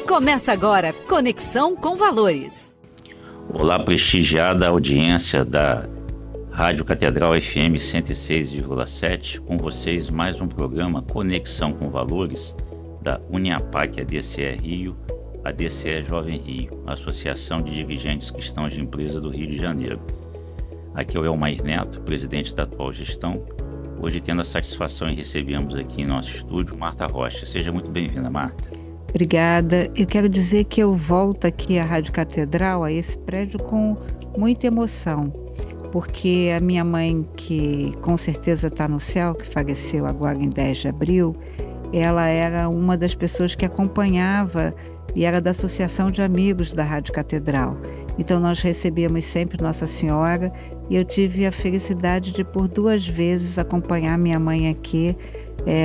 Começa agora, Conexão com Valores. Olá, prestigiada audiência da Rádio Catedral FM 106,7. Com vocês mais um programa Conexão com Valores da Uniapac ADCE Rio, ADCE Jovem Rio, Associação de Dirigentes Cristãos de Empresa do Rio de Janeiro. Aqui é o Elmair Neto, presidente da atual gestão. Hoje tendo a satisfação em recebermos aqui em nosso estúdio Marta Rocha. Seja muito bem-vinda, Marta. Obrigada. Eu quero dizer que eu volto aqui à Rádio Catedral, a esse prédio, com muita emoção, porque a minha mãe, que com certeza está no céu, que faleceu agora em 10 de abril, ela era uma das pessoas que acompanhava e era da Associação de Amigos da Rádio Catedral. Então nós recebíamos sempre Nossa Senhora e eu tive a felicidade de por 2 vezes acompanhar minha mãe aqui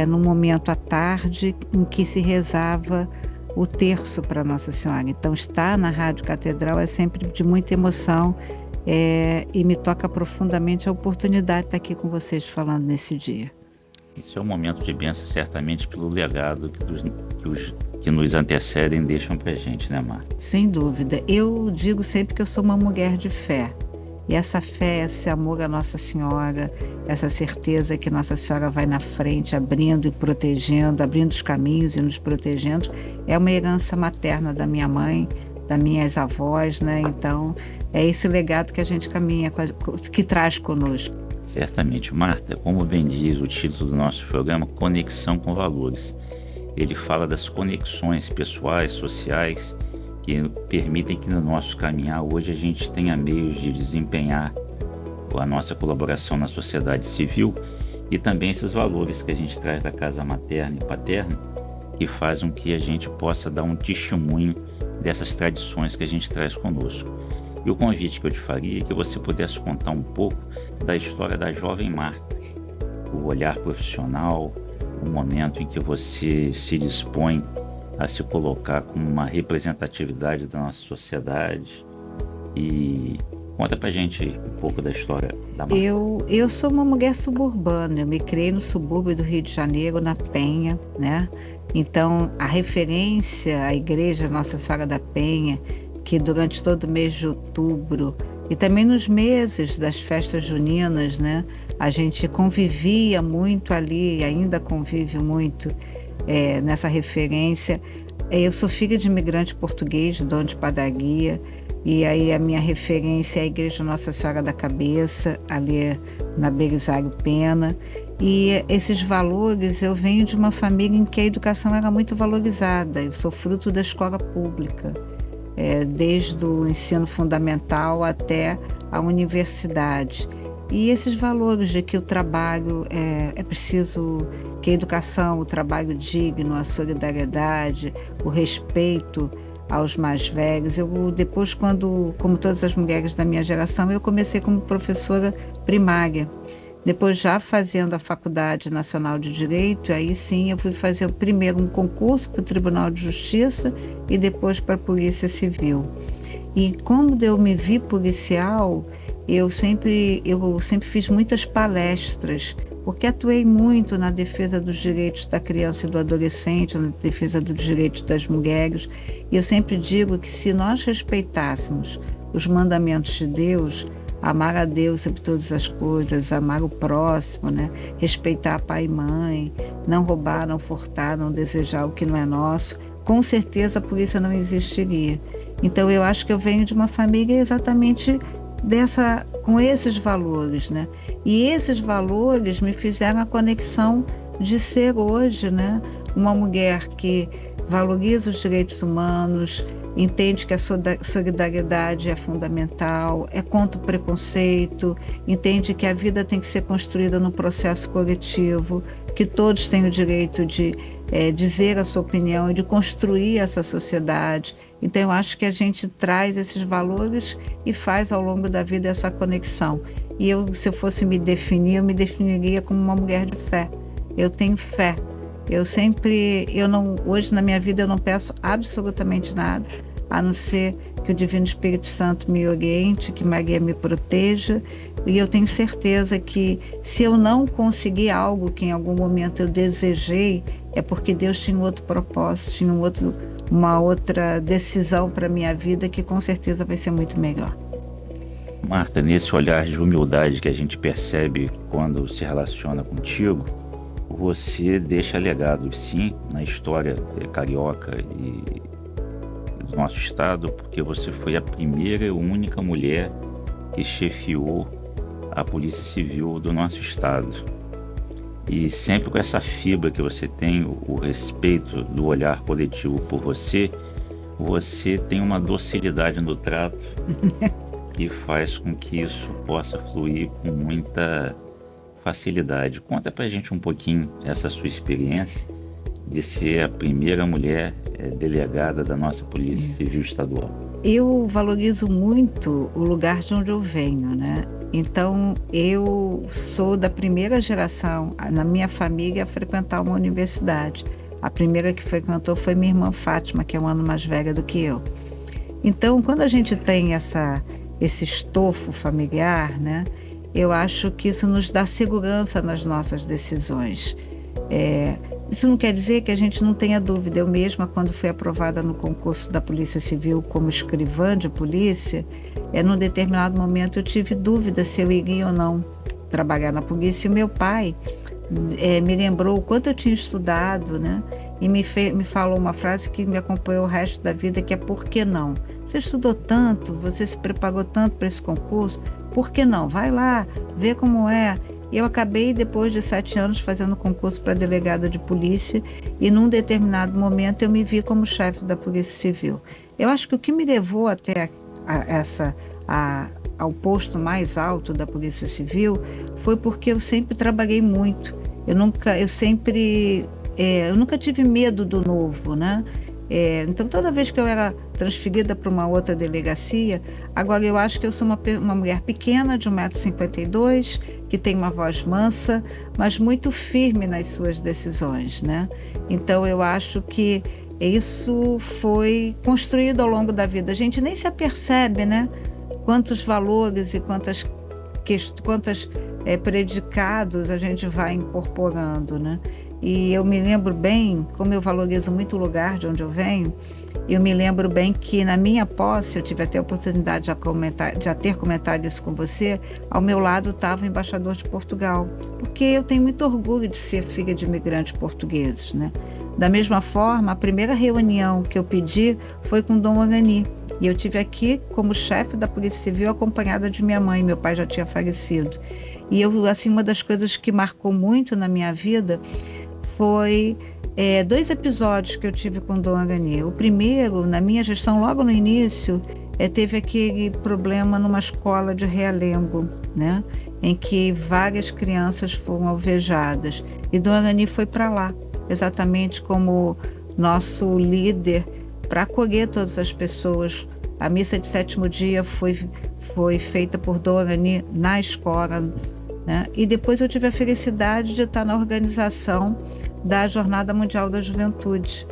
no momento à tarde em que se rezava o terço para Nossa Senhora. Então estar na Rádio Catedral é sempre de muita emoção e me toca profundamente a oportunidade de estar aqui com vocês falando nesse dia. Isso é um momento de bênção, certamente, pelo legado que nos antecedem deixam para a gente, né, Marta? Sem dúvida. Eu digo sempre que eu sou uma mulher de fé. E essa fé, esse amor à Nossa Senhora, essa certeza que Nossa Senhora vai na frente, abrindo e protegendo, abrindo os caminhos e nos protegendo, é uma herança materna da minha mãe, das minhas avós, né? Então, é esse legado que a gente caminha, que traz conosco. Certamente. Marta, como bem diz o título do nosso programa, Conexão com Valores. Ele fala das conexões pessoais, sociais, que permitem que no nosso caminhar hoje a gente tenha meios de desempenhar a nossa colaboração na sociedade civil e também esses valores que a gente traz da casa materna e paterna, que fazem com que a gente possa dar um testemunho dessas tradições que a gente traz conosco. E o convite que eu te faria é que você pudesse contar um pouco da história da jovem Marta, o olhar profissional, o momento em que você se dispõe a se colocar como uma representatividade da nossa sociedade. E conta pra gente um pouco da história da Marta. Eu sou uma mulher suburbana, eu me criei no subúrbio do Rio de Janeiro, na Penha, né? Então, a referência à igreja Nossa Senhora da Penha, que durante todo o mês de outubro e também nos meses das festas juninas, né, a gente convivia muito ali e ainda convive muito nessa referência. Eu sou filha de imigrante português, dono de padaria, e aí a minha referência é a Igreja Nossa Senhora da Cabeça, ali na Belisário Pena. E esses valores, eu venho de uma família em que a educação era muito valorizada. Eu sou fruto da escola pública. Desde o ensino fundamental até a universidade. E esses valores de que o trabalho é preciso, que a educação, o trabalho digno, a solidariedade, o respeito aos mais velhos. Eu depois, como todas as mulheres da minha geração, eu comecei como professora primária. Depois, já fazendo a Faculdade Nacional de Direito, aí sim eu fui fazer primeiro um concurso para o Tribunal de Justiça e depois para a Polícia Civil. E quando eu me vi policial, eu sempre fiz muitas palestras, porque atuei muito na defesa dos direitos da criança e do adolescente, na defesa dos direitos das mulheres. E eu sempre digo que se nós respeitássemos os mandamentos de Deus, amar a Deus sobre todas as coisas, amar o próximo, né? Respeitar pai e mãe, não roubar, não furtar, não desejar o que não é nosso, com certeza a polícia não existiria. Então eu acho que eu venho de uma família exatamente com esses valores, né? E esses valores me fizeram a conexão de ser hoje, né, uma mulher que valoriza os direitos humanos, entende que a solidariedade é fundamental, é contra o preconceito, entende que a vida tem que ser construída no processo coletivo, que todos têm o direito de dizer a sua opinião e de construir essa sociedade. Então eu acho que a gente traz esses valores e faz ao longo da vida essa conexão. E se eu fosse me definir, eu me definiria como uma mulher de fé. Eu tenho fé. Hoje na minha vida eu não peço absolutamente nada, a não ser que o Divino Espírito Santo me oriente, que Maria me proteja. E eu tenho certeza que se eu não conseguir algo que em algum momento eu desejei, é porque Deus tinha um outro propósito, tinha um outro uma outra decisão para minha vida que com certeza vai ser muito melhor. Marta, nesse olhar de humildade que a gente percebe quando se relaciona contigo, você deixa legado, sim, na história carioca e do nosso estado, porque você foi a primeira e única mulher que chefiou a Polícia Civil do nosso estado. E sempre com essa fibra que você tem, o respeito do olhar coletivo por você, você tem uma docilidade no trato que faz com que isso possa fluir com muita facilidade. Conta pra gente um pouquinho essa sua experiência de ser a primeira mulher delegada da nossa Polícia Civil Estadual. Eu valorizo muito o lugar de onde eu venho, né? Então, eu sou da primeira geração na minha família a frequentar uma universidade. A primeira que frequentou foi minha irmã Fátima, que é um ano mais velha do que eu. Então, quando a gente tem esse estofo familiar, né? Eu acho que isso nos dá segurança nas nossas decisões. Isso não quer dizer que a gente não tenha dúvida. Eu mesma, quando fui aprovada no concurso da Polícia Civil como escrivã de polícia, num determinado momento eu tive dúvida se eu iria ou não trabalhar na polícia. E meu pai me lembrou o quanto eu tinha estudado, né? E me falou uma frase que me acompanhou o resto da vida, que é: por que não? Você estudou tanto, você se preparou tanto para esse concurso, por que não? Vai lá, vê como é. E eu acabei, depois de 7 anos, fazendo concurso para delegada de polícia, e num determinado momento eu me vi como chefe da Polícia Civil. Eu acho que o que me levou até ao posto mais alto da Polícia Civil foi porque eu sempre trabalhei muito. Eu nunca tive medo do novo, né? Então, toda vez que eu era transferida para uma outra delegacia, agora eu acho que eu sou uma mulher pequena, de 1,52 m, que tem uma voz mansa, mas muito firme nas suas decisões, né? Então, eu acho que isso foi construído ao longo da vida. A gente nem se apercebe, né? Quantos valores e quantos predicados a gente vai incorporando, né? E eu me lembro bem, como eu valorizo muito o lugar de onde eu venho, eu me lembro bem que na minha posse, eu tive até a oportunidade de ter comentado isso com você, ao meu lado estava o embaixador de Portugal, porque eu tenho muito orgulho de ser filha de imigrantes portugueses, né? Da mesma forma, a primeira reunião que eu pedi foi com Dom Angani, e eu tive aqui como chefe da Polícia Civil acompanhada de minha mãe, meu pai já tinha falecido. E uma das coisas que marcou muito na minha vida foi 2 episódios que eu tive com Dom Angani. O primeiro, na minha gestão, logo no início, teve aquele problema numa escola de Realengo, né? Em que várias crianças foram alvejadas. E Dom Angani foi para lá, exatamente como nosso líder, para acolher todas as pessoas. A missa de 7º dia foi feita por Dom Angani na escola, né? E depois eu tive a felicidade de estar na organização da Jornada Mundial da Juventude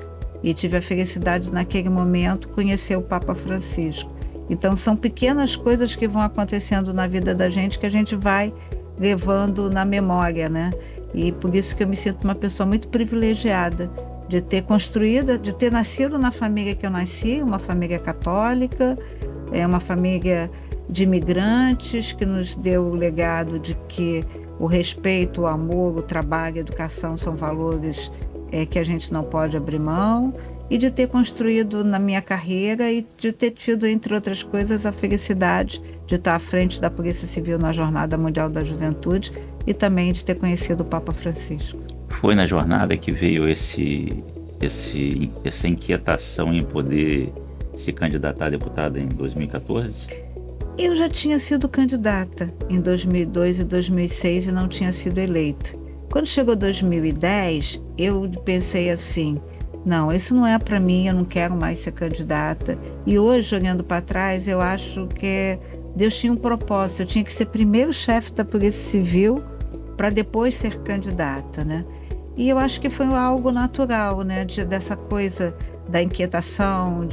e tive a felicidade naquele momento conhecer o Papa Francisco. Então são pequenas coisas que vão acontecendo na vida da gente que a gente vai levando na memória, né? E por isso que eu me sinto uma pessoa muito privilegiada de ter nascido na família que eu nasci, uma família católica, uma família de imigrantes que nos deu o legado de que o respeito, o amor, o trabalho, a educação são valores que a gente não pode abrir mão, e de ter construído na minha carreira e de ter tido, entre outras coisas, a felicidade de estar à frente da Polícia Civil na Jornada Mundial da Juventude e também de ter conhecido o Papa Francisco. Foi na jornada que veio essa inquietação em poder se candidatar a deputada em 2014? Eu já tinha sido candidata em 2002 e 2006 e não tinha sido eleita. Quando chegou 2010, eu pensei assim: não, isso não é para mim, eu não quero mais ser candidata. E hoje, olhando para trás, eu acho que Deus tinha um propósito. Eu tinha que ser primeiro chefe da Polícia Civil para depois ser candidata, né? E eu acho que foi algo natural, né? Dessa coisa da inquietação,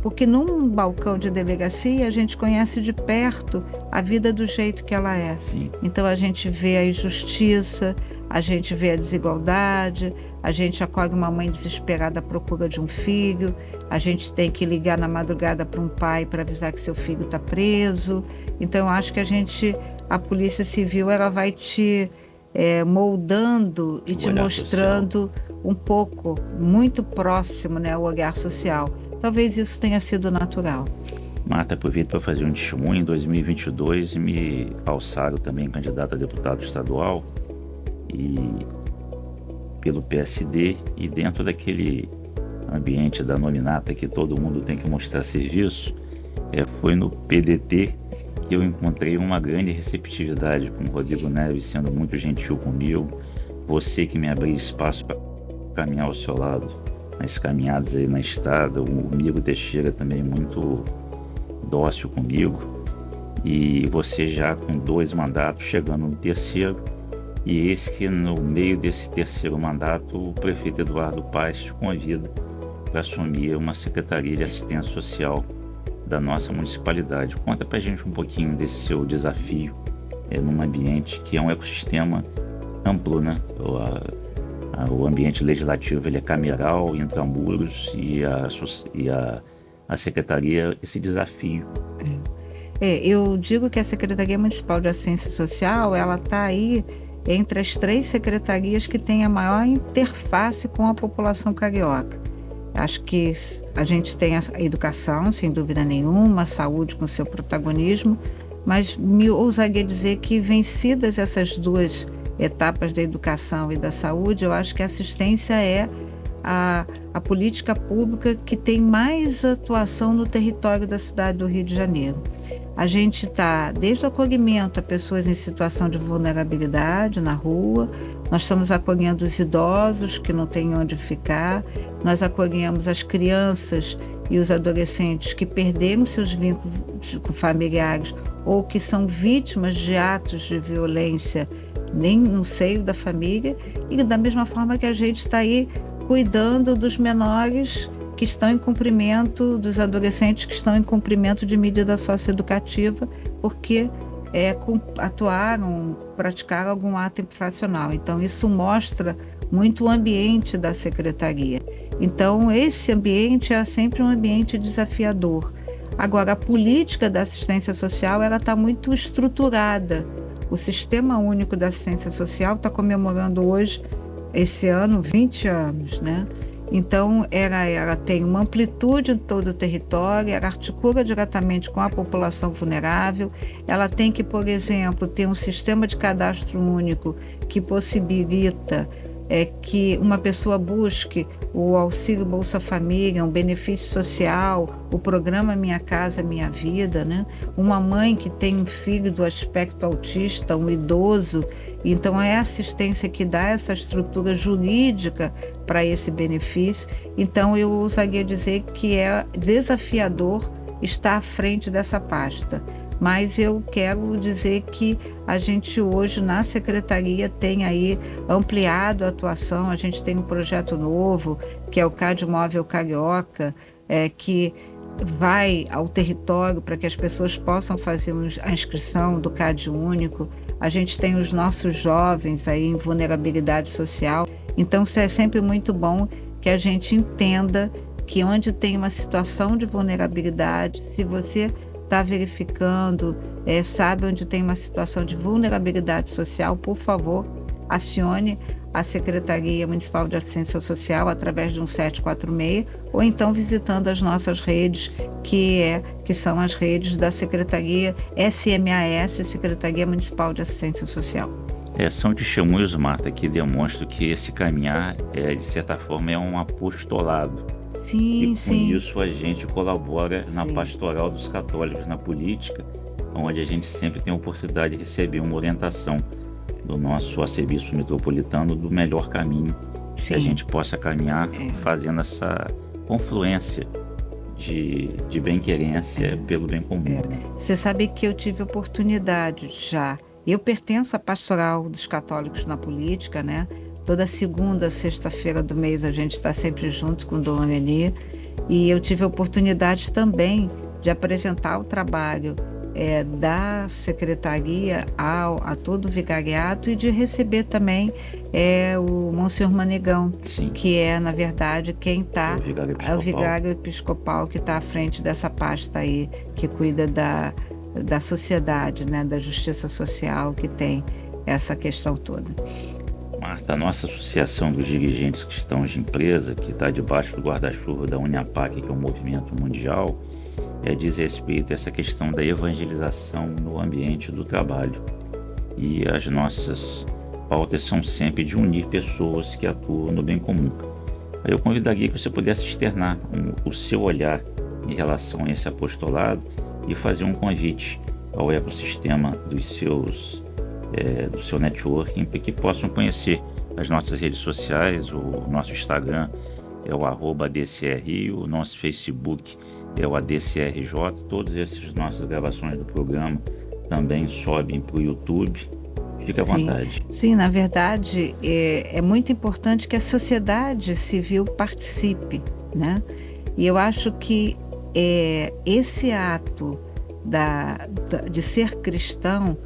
porque num balcão de delegacia a gente conhece de perto a vida do jeito que ela é. Sim. Então a gente vê a injustiça, a gente vê a desigualdade, a gente acolhe uma mãe desesperada à procura de um filho, a gente tem que ligar na madrugada para um pai para avisar que seu filho está preso. Então, eu acho que a Polícia Civil, ela vai te moldando e te mostrando um pouco, muito próximo, né, o olhar social. Talvez isso tenha sido natural. Marta, aproveito para fazer um testemunho. Em 2022 me alçaram também candidato a deputado estadual e pelo PSD, e dentro daquele ambiente da nominata que todo mundo tem que mostrar serviço, foi no PDT que eu encontrei uma grande receptividade com o Rodrigo Neves, sendo muito gentil comigo, você que me abriu espaço para caminhar ao seu lado nas caminhadas aí na estrada, o Miro Teixeira também muito dócil comigo, e você já com 2 mandatos, chegando no terceiro, e eis que no meio desse terceiro mandato o prefeito Eduardo Paes te convida para assumir uma secretaria de assistência social da nossa municipalidade. Conta pra gente um pouquinho desse seu desafio num ambiente que é um ecossistema amplo, né? O ambiente legislativo ele é cameral, intramuros, e a secretaria, esse desafio. Eu digo que a Secretaria Municipal de Assistência Social, ela está aí entre as 3 secretarias que têm a maior interface com a população carioca. Acho que a gente tem a educação, sem dúvida nenhuma, a saúde com seu protagonismo, mas me ousaria dizer que, vencidas essas 2 etapas da educação e da saúde, eu acho que a assistência é a política pública que tem mais atuação no território da cidade do Rio de Janeiro. A gente está desde o acolhimento a pessoas em situação de vulnerabilidade na rua, nós estamos acolhendo os idosos que não têm onde ficar, nós acolhemos as crianças e os adolescentes que perderam seus vínculos com familiares ou que são vítimas de atos de violência nem no seio da família, e da mesma forma que a gente está aí cuidando dos menores que estão em cumprimento, dos adolescentes que estão em cumprimento de medida socioeducativa, porque atuaram, praticaram algum ato infracional. Então, isso mostra muito o ambiente da secretaria. Então, esse ambiente é sempre um ambiente desafiador. Agora, a política da assistência social, ela está muito estruturada. O Sistema Único da Assistência Social está comemorando hoje, esse ano, 20 anos, né? Então, ela tem uma amplitude em todo o território, ela articula diretamente com a população vulnerável, ela tem que, por exemplo, ter um sistema de cadastro único que possibilita que uma pessoa busque o auxílio Bolsa Família, um benefício social, o programa Minha Casa Minha Vida, né? Uma mãe que tem um filho do aspecto autista, um idoso, então é a assistência que dá essa estrutura jurídica para esse benefício. Então eu ousaria dizer que é desafiador estar à frente dessa pasta. Mas eu quero dizer que a gente hoje na secretaria tem aí ampliado a atuação, a gente tem um projeto novo, que é o CAD Móvel Carioca, que vai ao território para que as pessoas possam fazer a inscrição do CAD único. A gente tem os nossos jovens aí em vulnerabilidade social. Então, isso é sempre muito bom que a gente entenda que onde tem uma situação de vulnerabilidade, se você está verificando, sabe onde tem uma situação de vulnerabilidade social, por favor, acione a Secretaria Municipal de Assistência Social através de um 746 ou então visitando as nossas redes, que são as redes da Secretaria SMAS, Secretaria Municipal de Assistência Social. São testemunhos, Marta, que demonstram que esse caminhar, de certa forma, é um apostolado. Sim, e com isso a gente colabora na pastoral dos católicos, na política, onde a gente sempre tem a oportunidade de receber uma orientação do nosso arcebispo metropolitano do melhor caminho que a gente possa caminhar, fazendo essa confluência de bem-querência pelo bem comum. Você sabe que eu tive oportunidade já. Eu pertenço à pastoral dos católicos na política, né? Toda segunda, sexta-feira do mês a gente está sempre junto com Dona Eni, e eu tive a oportunidade também de apresentar o trabalho da secretaria a todo o vicariato e de receber também o Monsenhor Manegão, Sim. que é, na verdade, quem está, É o vigário episcopal que está à frente dessa pasta aí, que cuida da sociedade, né, da justiça social, que tem essa questão toda. Marta, a nossa Associação dos Dirigentes Cristãos de Empresa, que está debaixo do guarda-chuva da Uniapac, que é um movimento mundial, diz respeito a essa questão da evangelização no ambiente do trabalho. E as nossas pautas são sempre de unir pessoas que atuam no bem comum. Eu convidaria que você pudesse externar o seu olhar em relação a esse apostolado e fazer um convite ao ecossistema do seu networking, para que possam conhecer as nossas redes sociais. O nosso Instagram é o @ADCRrio, o nosso Facebook é o ADCRJ. Todas essas nossas gravações do programa também sobem para o YouTube. Fique à vontade. Sim, na verdade, é muito importante que a sociedade civil participe, né? E eu acho que esse ato de ser cristão,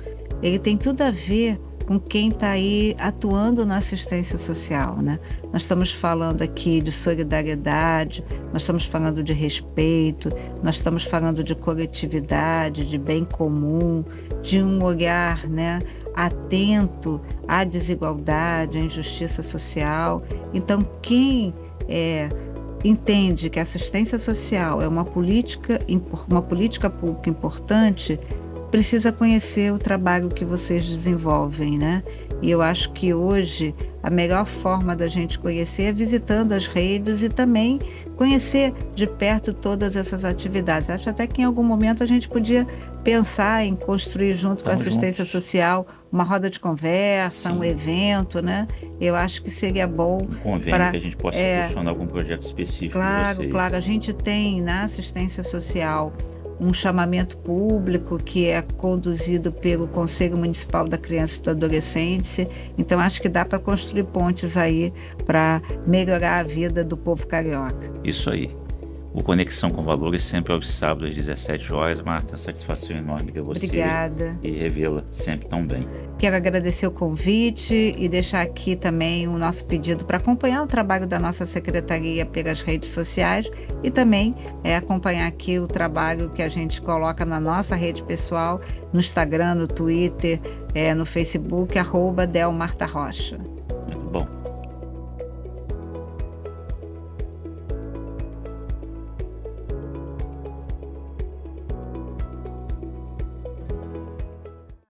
ele tem tudo a ver com quem está aí atuando na assistência social, né? Nós estamos falando aqui de solidariedade, nós estamos falando de respeito, nós estamos falando de coletividade, de bem comum, de um olhar, né, atento à desigualdade, à injustiça social. Então, quem entende que a assistência social é uma política pública importante, precisa conhecer o trabalho que vocês desenvolvem, né? E eu acho que hoje a melhor forma da gente conhecer é visitando as redes e também conhecer de perto todas essas atividades. Acho até que em algum momento a gente podia pensar em construir junto com a assistência social uma roda de conversa, Sim. Um evento, né? Eu acho que seria bom um convênio que a gente possa impulsionar algum projeto específico. Claro, a gente tem na assistência social um chamamento público que é conduzido pelo Conselho Municipal da Criança e do Adolescente. Então, acho que dá para construir pontes aí para melhorar a vida do povo carioca. Isso aí. O Conexão com Valores sempre aos sábados às 17 horas. Marta, satisfação enorme ter você. Obrigada. E revê-la sempre tão bem. Quero agradecer o convite e deixar aqui também o nosso pedido para acompanhar o trabalho da nossa secretaria pelas redes sociais e também acompanhar aqui o trabalho que a gente coloca na nossa rede pessoal, no Instagram, no Twitter, no Facebook, @DelMartaRocha.